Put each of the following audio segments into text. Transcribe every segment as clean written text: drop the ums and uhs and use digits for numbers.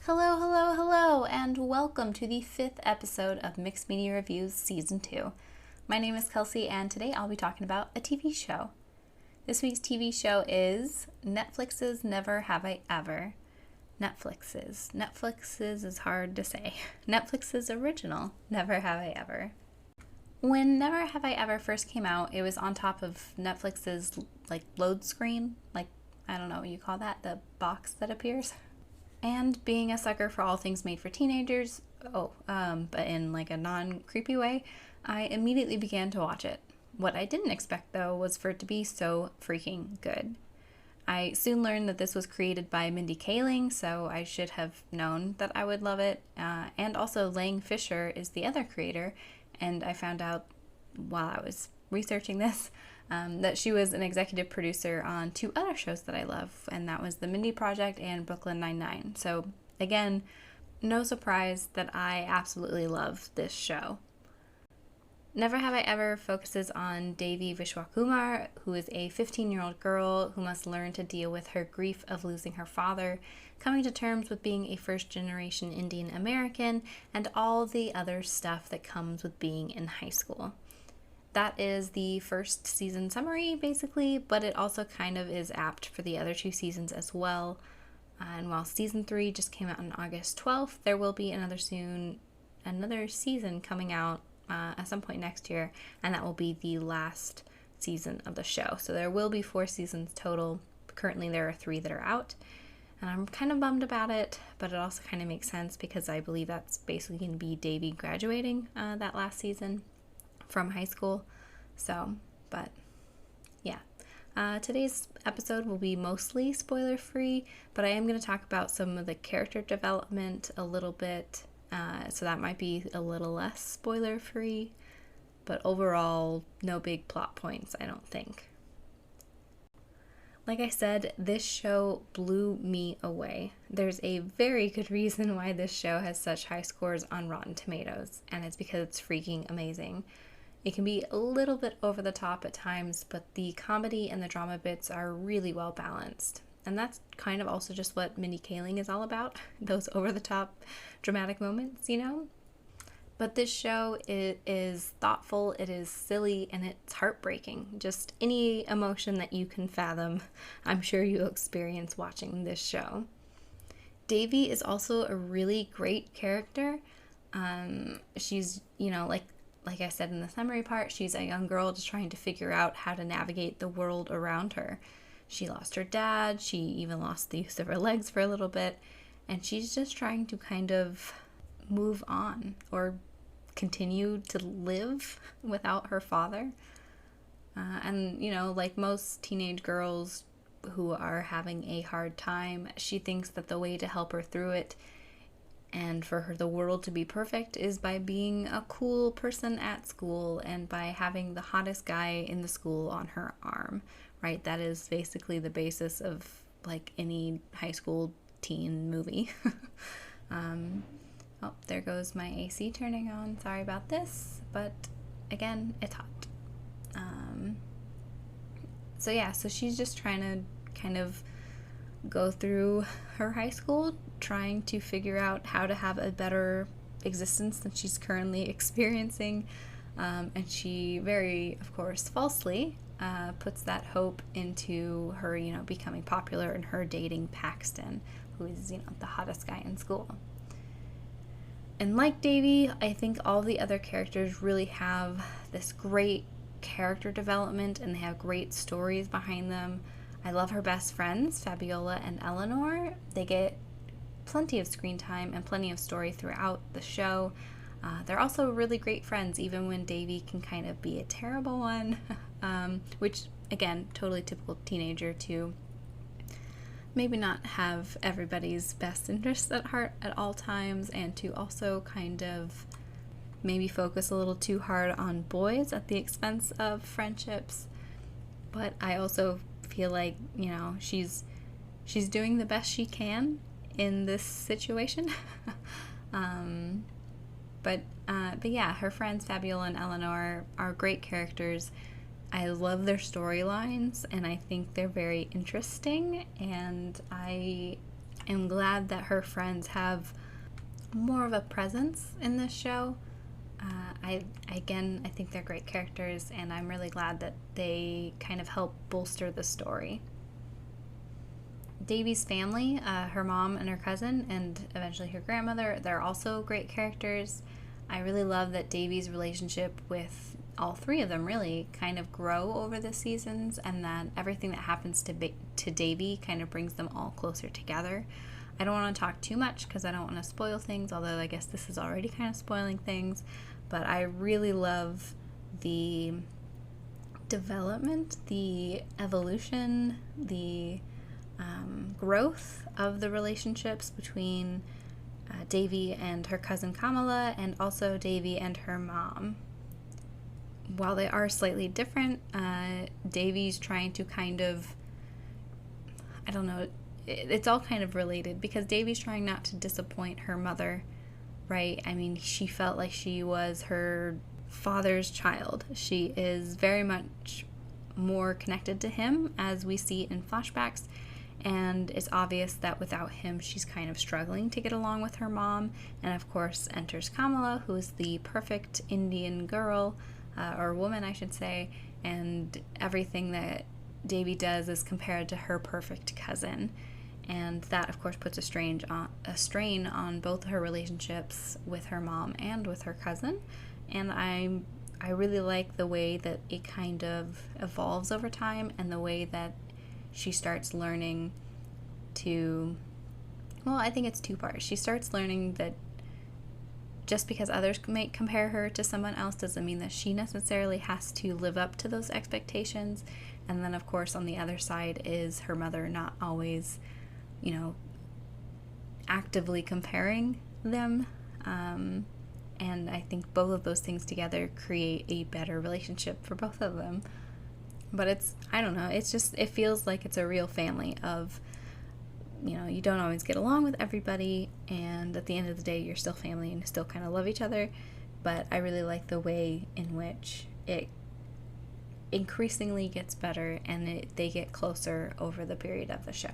Hello, hello, hello, and welcome to the 5th episode of Mixed Media Reviews Season 2. My name is Kelsey, and today I'll be talking about a TV show. This week's TV show is Netflix's Never Have I Ever. Netflix's is hard to say. Netflix's original Never Have I Ever. When Never Have I Ever first came out, it was on top of Netflix's load screen, I don't know what you call that, the box that appears. And being a sucker for all things made for teenagers, but in a non-creepy way, I immediately began to watch it. What I didn't expect, though, was for it to be so freaking good. I soon learned that this was created by Mindy Kaling, so I should have known that I would love it. And also, Lang Fisher is the other creator, and I found out while I was researching this that she was an executive producer on 2 other shows that I love, and that was The Mindy Project and Brooklyn Nine-Nine. So again, no surprise that I absolutely love this show. Never Have I Ever focuses on Devi Vishwakumar, who is a 15-year-old girl who must learn to deal with her grief of losing her father, coming to terms with being a first-generation Indian American, and all the other stuff that comes with being in high school. That is the first season summary, basically, but it also kind of is apt for the other 2 seasons as well. And while season 3 just came out on August 12th, there will be another season coming out at some point next year, and that will be the last season of the show. So there will be 4 seasons total. Currently there are 3 that are out, and I'm kind of bummed about it, but it also kind of makes sense because I believe that's basically going to be Devi graduating that last season from high school. So, but yeah. Today's episode will be mostly spoiler free, but I am going to talk about some of the character development a little bit, so that might be a little less spoiler free, but overall no big plot points, I don't think. Like I said, this show blew me away. There's a very good reason why this show has such high scores on Rotten Tomatoes, and it's because it's freaking amazing. It can be a little bit over the top at times, but the comedy and the drama bits are really well balanced. And that's kind of also just what Mindy Kaling is all about, those over-the-top dramatic moments, you know? But this show is thoughtful, it is silly, and it's heartbreaking. Just any emotion that you can fathom, I'm sure you'll experience watching this show. Devi is also a really great character. She's, like I said in the summary part, she's a young girl just trying to figure out how to navigate the world around her. She lost her dad, she even lost the use of her legs for a little bit, and she's just trying to kind of move on or continue to live without her father. And, like most teenage girls who are having a hard time, she thinks that the way to help her through it and for her the world to be perfect is by being a cool person at school and by having the hottest guy in the school on her arm, right? That is basically the basis of any high school teen movie. Oh, there goes my AC turning on. Sorry about this, but again, it's hot. So she's just trying to kind of go through her high school, trying to figure out how to have a better existence than she's currently experiencing. And she very, of course, falsely puts that hope into her, becoming popular and her dating Paxton, who is, the hottest guy in school. And like Devi, I think all the other characters really have this great character development and they have great stories behind them. I love her best friends, Fabiola and Eleanor. They get plenty of screen time and plenty of story throughout the show. They're also really great friends, even when Devi can kind of be a terrible one, which, again, totally typical teenager to maybe not have everybody's best interests at heart at all times, and to also kind of maybe focus a little too hard on boys at the expense of friendships. But I also feel like, she's doing the best she can in this situation. But yeah, her friends Fabiola and Eleanor are great characters. I love their storylines, and I think they're very interesting, and I I'm glad that her friends have more of a presence in this show. I think they're great characters, and I'm really glad that they kind of help bolster the story. Davy's family, her mom and her cousin, and eventually her grandmother, they're also great characters. I really love that Davy's relationship with all three of them really kind of grow over the seasons, and that everything that happens to Davy kind of brings them all closer together. I don't want to talk too much because I don't want to spoil things, although I guess this is already kind of spoiling things. But I really love the development, the evolution, the growth of the relationships between Davy and her cousin Kamala, and also Davy and her mom. While they are slightly different, Davy's trying to kind of, I don't know, it's all kind of related because Davy's trying not to disappoint her mother, right? I mean, she felt like she was her father's child. She is very much more connected to him, as we see in flashbacks, and it's obvious that without him, she's kind of struggling to get along with her mom. And of course, enters Kamala, who is the perfect Indian girl, or woman, I should say, and everything that Davy does is compared to her perfect cousin. And that, of course, puts a strain on both her relationships with her mom and with her cousin. And I really like the way that it kind of evolves over time, and the way that she starts learning to, well, I think it's two parts. She starts learning that just because others may compare her to someone else doesn't mean that she necessarily has to live up to those expectations. And then, of course, on the other side is her mother not always, actively comparing them. And I think both of those things together create a better relationship for both of them. But I don't know, it feels like it's a real family of, you don't always get along with everybody, and at the end of the day, you're still family and you still kind of love each other. But I really like the way in which it increasingly gets better, and they get closer over the period of the show.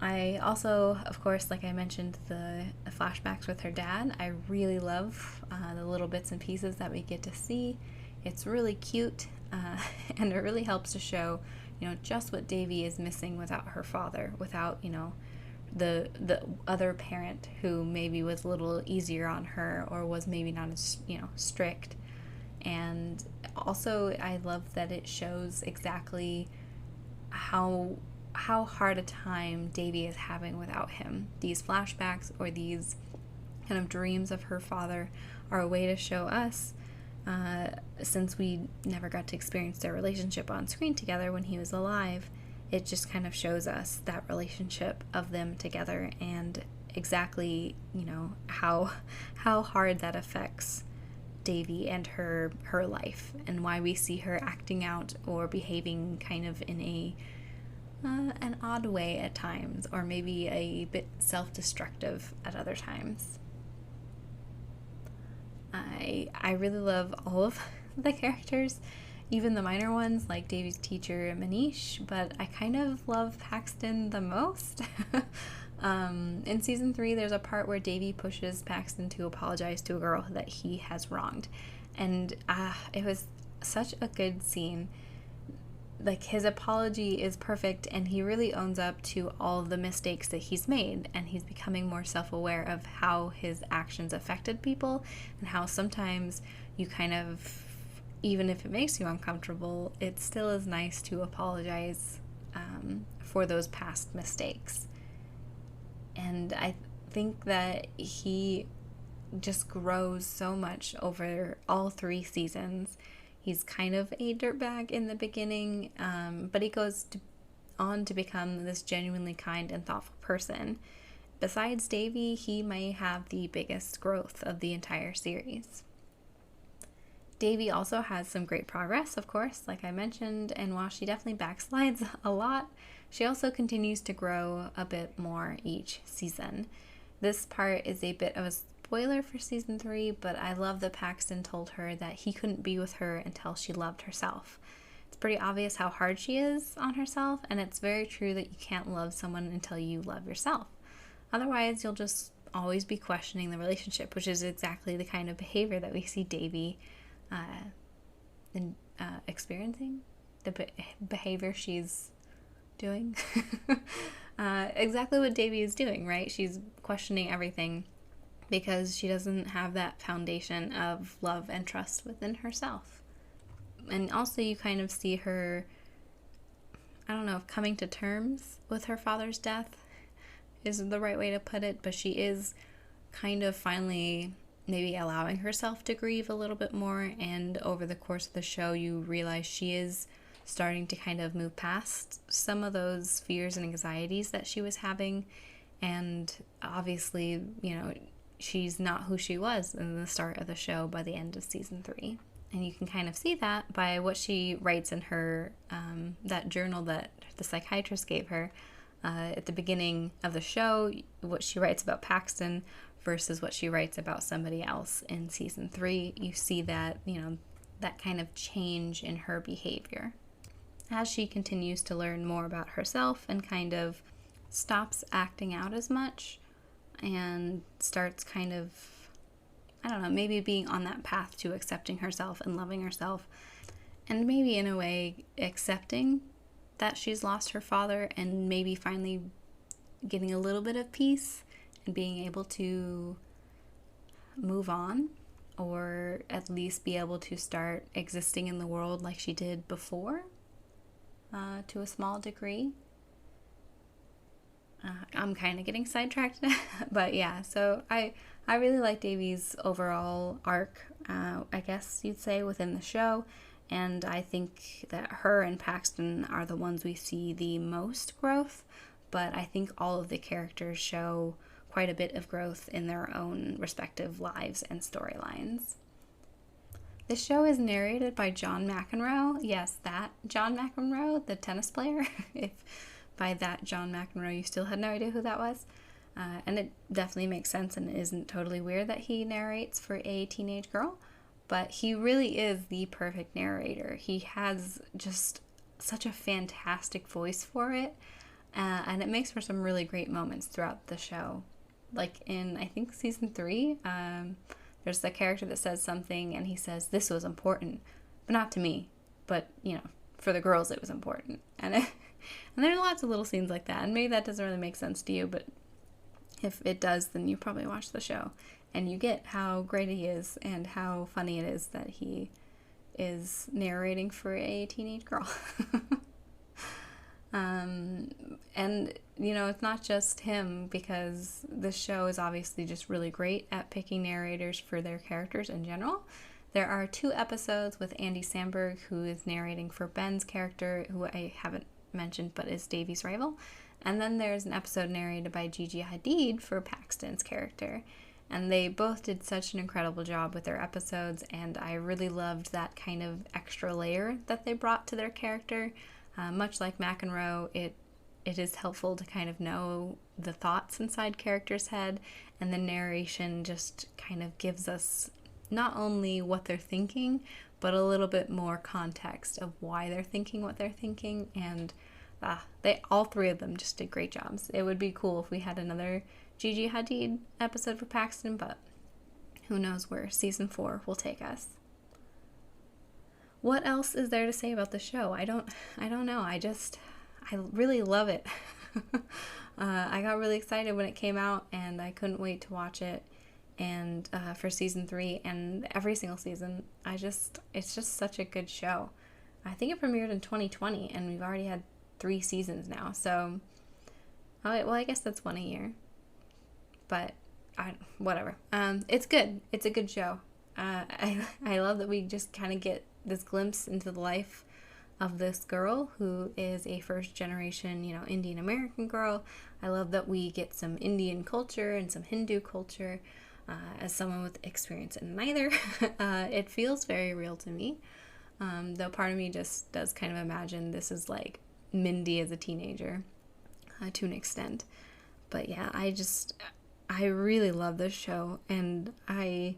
I also, of course, like I mentioned, the flashbacks with her dad. I really love the little bits and pieces that we get to see. It's really cute, and it really helps to show, just what Davy is missing without her father, without, the other parent who maybe was a little easier on her or was maybe not as, strict. And also, I love that it shows exactly how hard a time Davy is having without him. These flashbacks, or these kind of dreams of her father, are a way to show us, since we never got to experience their relationship on screen together when he was alive, it just kind of shows us that relationship of them together, and exactly, how hard that affects Davy and her life, and why we see her acting out or behaving kind of in an odd way at times, or maybe a bit self-destructive at other times. I really love all of the characters, even the minor ones like Davy's teacher Manish, but I kind of love Paxton the most. In season 3, there's a part where Davy pushes Paxton to apologize to a girl that he has wronged, and it was such a good scene. Like, his apology is perfect, and he really owns up to all the mistakes that he's made, and he's becoming more self-aware of how his actions affected people, and how sometimes you kind of, even if it makes you uncomfortable, it still is nice to apologize for those past mistakes. And I think that he just grows so much over all 3 seasons. He's kind of a dirtbag in the beginning, but he goes on to become this genuinely kind and thoughtful person. Besides Davy, he may have the biggest growth of the entire series. Davy also has some great progress, of course, like I mentioned, and while she definitely backslides a lot, she also continues to grow a bit more each season. This part is a bit of a spoiler for season 3, but I love that Paxton told her that he couldn't be with her until she loved herself. It's pretty obvious how hard she is on herself, and it's very true that you can't love someone until you love yourself. Otherwise, you'll just always be questioning the relationship, which is exactly the kind of behavior that we see Devi experiencing, the behavior she's doing. Exactly what Devi is doing, right? She's questioning everything because she doesn't have that foundation of love and trust within herself. And also you kind of see her, I don't know if coming to terms with her father's death is the right way to put it, but she is kind of finally maybe allowing herself to grieve a little bit more, and over the course of the show you realize she is starting to kind of move past some of those fears and anxieties that she was having, and obviously, you know, she's not who she was in the start of the show by the end of season 3. And you can kind of see that by what she writes in her, that journal that the psychiatrist gave her at the beginning of the show, what she writes about Paxton versus what she writes about somebody else in season 3. You see that, you know, that kind of change in her behavior as she continues to learn more about herself and kind of stops acting out as much and starts kind of, I don't know, maybe being on that path to accepting herself and loving herself, and maybe in a way accepting that she's lost her father and maybe finally getting a little bit of peace and being able to move on, or at least be able to start existing in the world like she did before, to a small degree. I'm kind of getting sidetracked, but yeah, so I really like Devi's overall arc, I guess you'd say, within the show, and I think that her and Paxton are the ones we see the most growth, but I think all of the characters show quite a bit of growth in their own respective lives and storylines. This show is narrated by John McEnroe. Yes, that John McEnroe, the tennis player. If by that John McEnroe you still had no idea who that was. And it definitely makes sense and isn't totally weird that he narrates for a teenage girl. But he really is the perfect narrator. He has just such a fantastic voice for it. And it makes for some really great moments throughout the show. Like in, I think, season 3, there's the character that says something and he says, "This was important, but not to me. But, you know, for the girls it was important." And and there's lots of little scenes like that. And maybe that doesn't really make sense to you, but if it does, then you probably watch the show. And you get how great he is and how funny it is that he is narrating for a teenage girl. And, you know, it's not just him, because this show is obviously just really great at picking narrators for their characters in general. There are 2 episodes with Andy Samberg, who is narrating for Ben's character, who I haven't mentioned but is Davy's rival. And then there's an episode narrated by Gigi Hadid for Paxton's character. And they both did such an incredible job with their episodes, and I really loved that kind of extra layer that they brought to their character. Much like McEnroe, it is helpful to kind of know the thoughts inside characters' head, and the narration just kind of gives us not only what they're thinking, but a little bit more context of why they're thinking what they're thinking, and all 3 of them just did great jobs. It would be cool if we had another Gigi Hadid episode for Paxton, but who knows where season 4 will take us. What else is there to say about the show? I don't know. I really love it. I got really excited when it came out, and I couldn't wait to watch it. And for season 3 and every single season, it's just such a good show. I think it premiered in 2020, and we've already had 3 seasons now. So, I guess that's 1 a year. But whatever. It's good. It's a good show. I love that we just kind of get this glimpse into the life of this girl who is a first generation, you know, Indian American girl. I love that we get some Indian culture and some Hindu culture. As someone with experience in neither, it feels very real to me. Though part of me just does kind of imagine this is like Mindy as a teenager, to an extent. But yeah, I really love this show, and I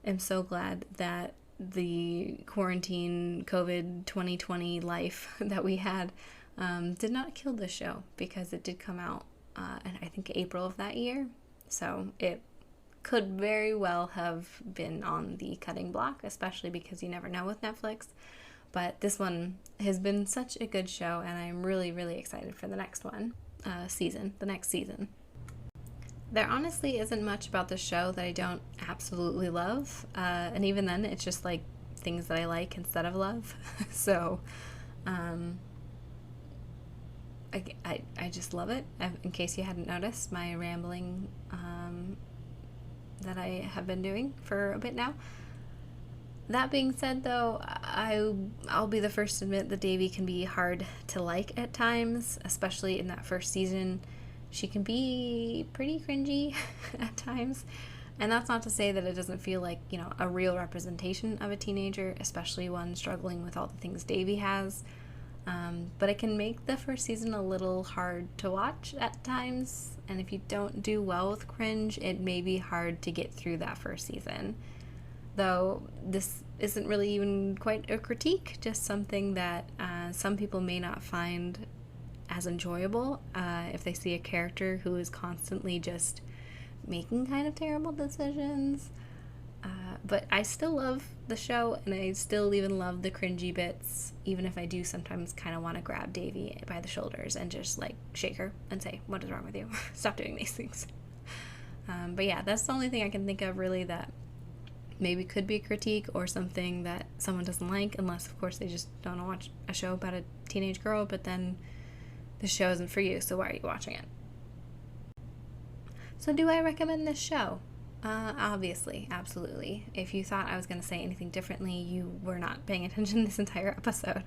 am so glad that the quarantine COVID 2020 life that we had did not kill this show, because it did come out in, I think, April of that year. So it could very well have been on the cutting block, especially because you never know with Netflix. But this one has been such a good show, and I'm really, really excited for the next the next season. There honestly isn't much about the show that I don't absolutely love, and even then, it's just like things that I like instead of love. So, I just love it. In case you hadn't noticed my rambling that I have been doing for a bit now. That being said, though, I'll be the first to admit that Davy can be hard to like at times, especially in that first season. She can be pretty cringy at times. And that's not to say that it doesn't feel like, a real representation of a teenager, especially one struggling with all the things Davy has. But it can make the first season a little hard to watch at times. And if you don't do well with cringe, it may be hard to get through that first season. Though this isn't really even quite a critique, just something that some people may not find as enjoyable if they see a character who is constantly just making kind of terrible decisions. But I still love the show, and I still even love the cringy bits, even if I do sometimes kind of want to grab Davy by the shoulders and just like shake her and say, "What is wrong with you? Stop doing these things." But yeah, that's the only thing I can think of really that maybe could be a critique or something that someone doesn't like, unless of course they just don't want to watch a show about a teenage girl. But then the show isn't for you, so why are you watching it? So do I recommend this show? Obviously, absolutely. If you thought I was going to say anything differently, you were not paying attention this entire episode.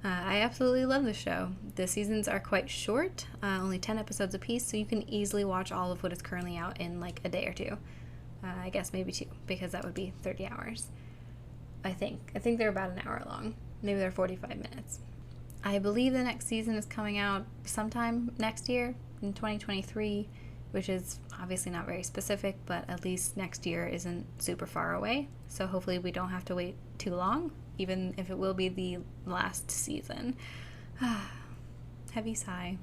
I absolutely love the show. The seasons are quite short, only 10 episodes apiece, so you can easily watch all of what is currently out in like a day or two. I guess maybe 2, because that would be 30 hours. I think they're about an hour long. Maybe they're 45 minutes. I believe the next season is coming out sometime next year, in 2023, which is obviously not very specific, but at least next year isn't super far away. So hopefully we don't have to wait too long, even if it will be the last season. Heavy sigh.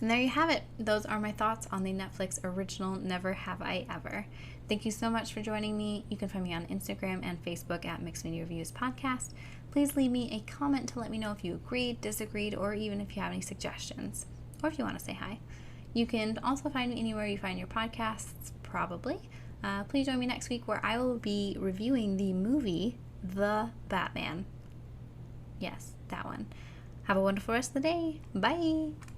And there you have it. Those are my thoughts on the Netflix original Never Have I Ever. Thank you so much for joining me. You can find me on Instagram and Facebook at Mixed Media Reviews Podcast. Please leave me a comment to let me know if you agreed, disagreed, or even if you have any suggestions, or if you want to say hi. You can also find me anywhere you find your podcasts, probably. Please join me next week, where I will be reviewing the movie The Batman. Yes, that one. Have a wonderful rest of the day. Bye!